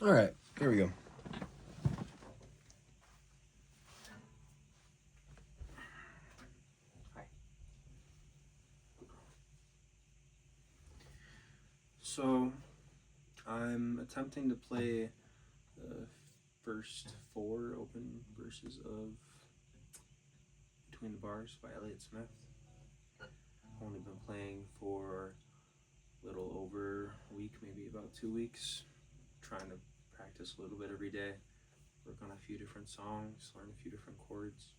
All right, here we go. Hi. So, I'm attempting to play the first 4 open verses of Between the Bars by Elliott Smith. I've only been playing for a little over a week, maybe about 2 weeks, trying to practice a little bit every day, work on a few different songs, learn a few different chords.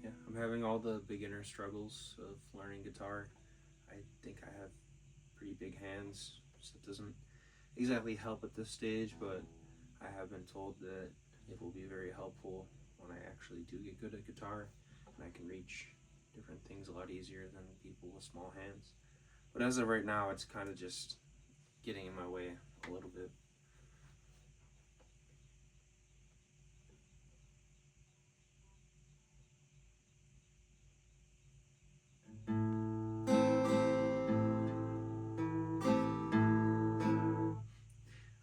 Yeah, I'm having all the beginner struggles of learning guitar. I think I have pretty big hands, so it doesn't exactly help at this stage, but I have been told that it will be very helpful when I actually do get good at guitar and I can reach different things a lot easier than people with small hands. But as of right now, it's kind of just getting in my way a little bit.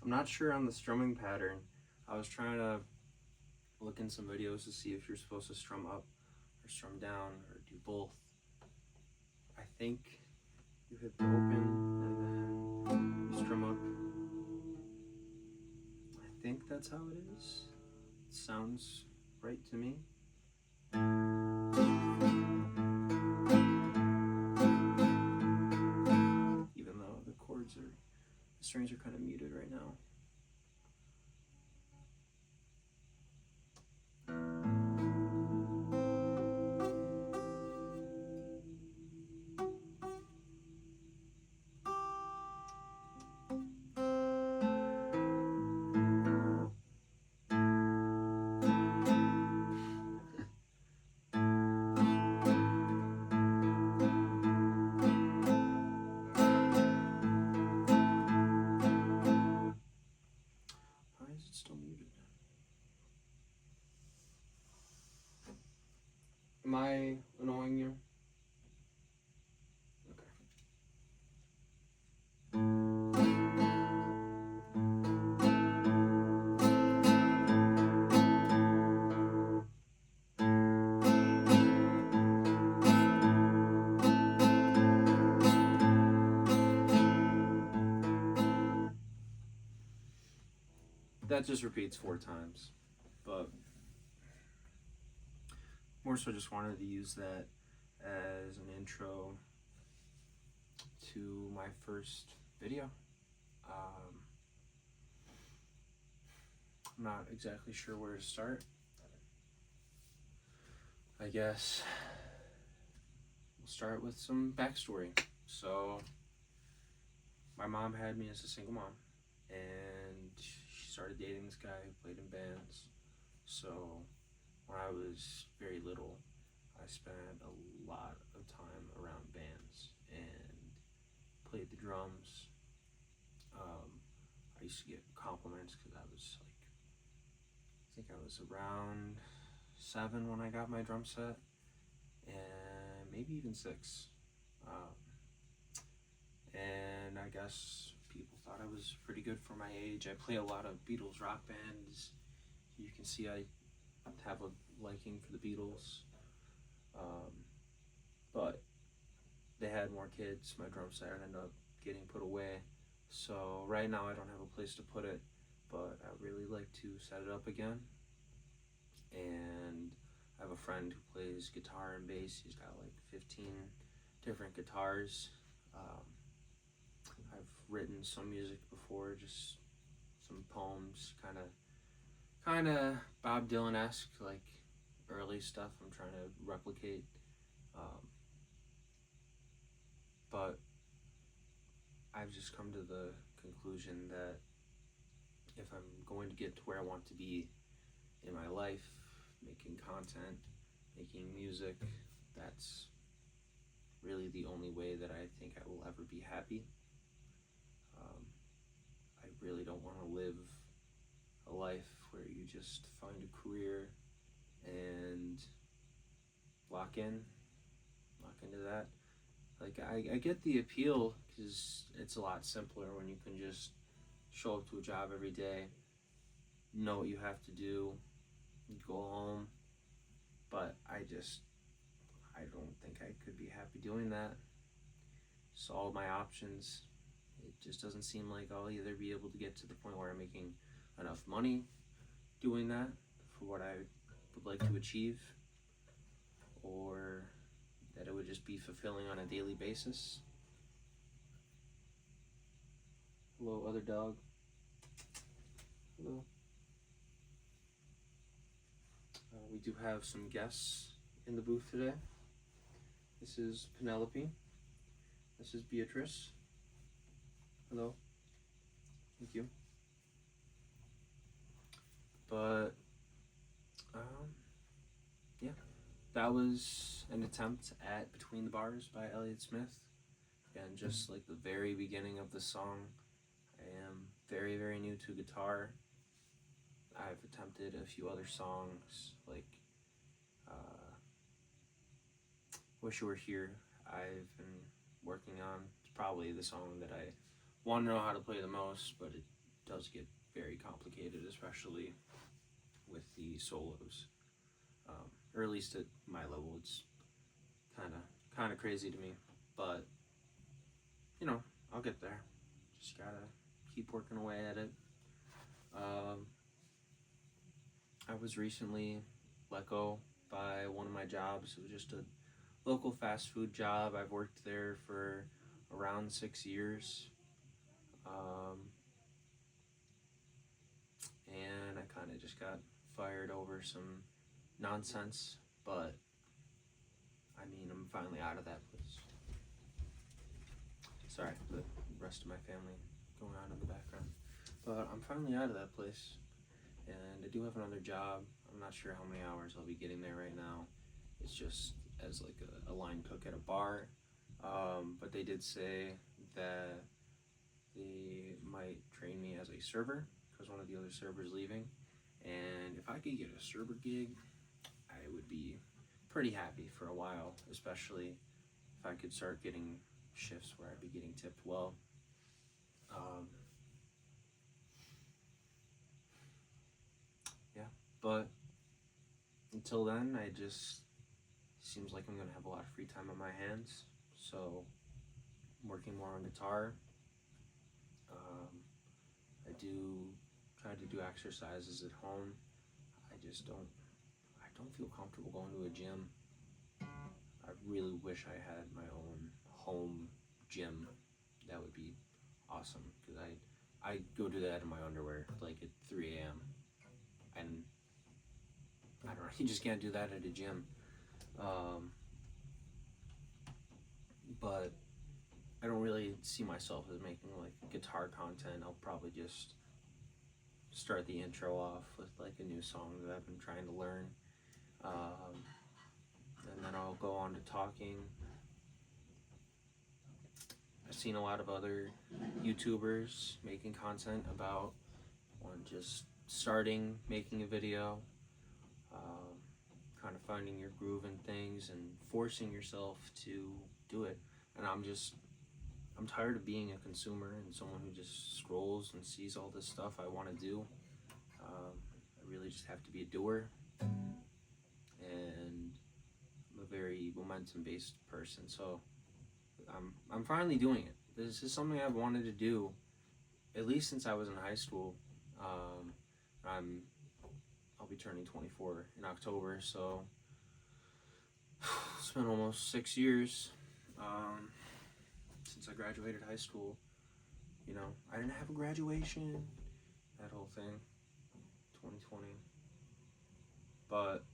I'm not sure on the strumming pattern. I was trying to look in some videos to see if you're supposed to strum up or strum down or do both. I think you hit the open and then you strum up. I think that's how it is. It sounds right to me. Even though the strings are kind of muted right now. Why is it still muted? Am I annoying you? Okay. That just repeats 4 times, but more so just wanted to use that as an intro to my first video. I'm not exactly sure where to start. I guess we'll start with some backstory. So, my mom had me as a single mom, and she started dating this guy who played in bands. So, when I was very little, I spent a lot of time around bands and played the drums. I used to get compliments because I was like, I think I was around 7 when I got my drum set, and maybe even 6. And I guess people thought I was pretty good for my age. I play a lot of Beatles rock bands. You can see I have a liking for the Beatles. But they had more kids. My drum set ended up getting put away. So right now I don't have a place to put it, but I really like to set it up again. And I have a friend who plays guitar and bass. He's got like 15 different guitars. I've written some music before, just some poems, kind of Bob Dylan-esque, like early stuff. I'm trying to replicate, but I've just come to the conclusion that if I'm going to get to where I want to be in my life, making content, making music, that's really the only way that I think I will ever be happy. I really don't want to live a life where you just find a career and lock into that. Like I get the appeal because it's a lot simpler when you can just show up to a job every day, know what you have to do, go home. But I don't think I could be happy doing that. So all my options, it just doesn't seem like I'll either be able to get to the point where I'm making enough money doing that for what I would like to achieve, or that it would just be fulfilling on a daily basis. Hello, other dog. Hello. We do have some guests in the booth today. This is Penelope. This is Beatrice. Hello. Thank you. But, yeah. That was an attempt at Between the Bars by Elliott Smith. Again, just like the very beginning of the song, I am very, very new to guitar. I've attempted a few other songs, like Wish You Were Here. I've been working on. It's probably the song that I want to know how to play the most, but it does get very complicated, especially with the solos. Or at least at my level, it's kind of crazy to me. But you know, I'll get there. Just gotta keep working away at it. I was recently let go by one of my jobs. It was just a local fast food job. I've worked there for around 6 years. And I kind of just got fired over some nonsense, but I mean, I'm finally out of that place. Sorry, the rest of my family going on in the background. But I'm finally out of that place, and I do have another job. I'm not sure how many hours I'll be getting there right now. It's just as like a line cook at a bar. But they did say that they might train me as a server because one of the other servers leaving. And if I could get a server gig, I would be pretty happy for a while, especially if I could start getting shifts where I'd be getting tipped well. Yeah, but until then, I just seems like I'm gonna have a lot of free time on my hands. So I'm working more on guitar. I do try to do exercises at home. I don't feel comfortable going to a gym. I really wish I had my own home gym. That would be awesome, because I go do that in my underwear like at 3 a.m. and I don't know, you just can't do that at a gym. But I don't really see myself as making like guitar content. I'll probably just start the intro off with like a new song that I've been trying to learn, and then I'll go on to talking. I've seen a lot of other YouTubers making content about one just starting making a video, kind of finding your groove in things and forcing yourself to do it. And I'm tired of being a consumer and someone who just scrolls and sees all this stuff I want to do. I really just have to be a doer, and I'm a very momentum-based person. So I'm finally doing it. This is something I've wanted to do at least since I was in high school. I'll be turning 24 in October, so it's been almost 6 years since I graduated high school. You know, I didn't have a graduation, that whole thing, 2020. But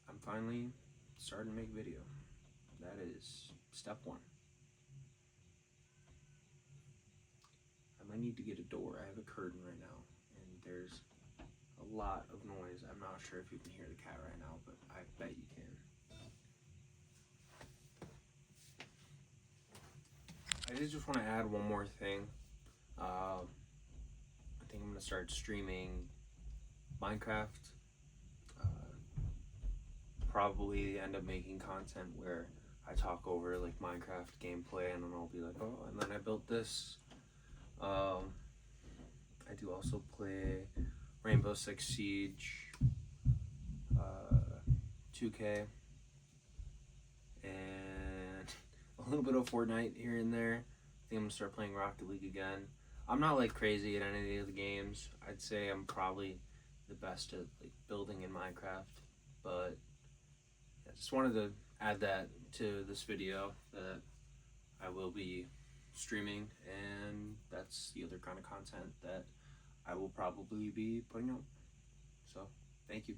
I'm finally starting to make video. That is step one. I might need to get a door. I have a curtain right now, and there's a lot of noise. I'm not sure if you can hear the cat right now, but I bet you can. I did just want to add one more thing. I think I'm going to start streaming Minecraft. Probably end up making content where I talk over like Minecraft gameplay, and then I'll be like, oh, built this. I do also play Rainbow Six Siege, 2K, and a little bit of Fortnite here and there. I think I'm gonna start playing Rocket League again. I'm not like crazy at any of the games. I'd say I'm probably the best at like building in Minecraft, but I just wanted to add that to this video that I will be streaming, and that's the other kind of content that I will probably be putting out. So, thank you.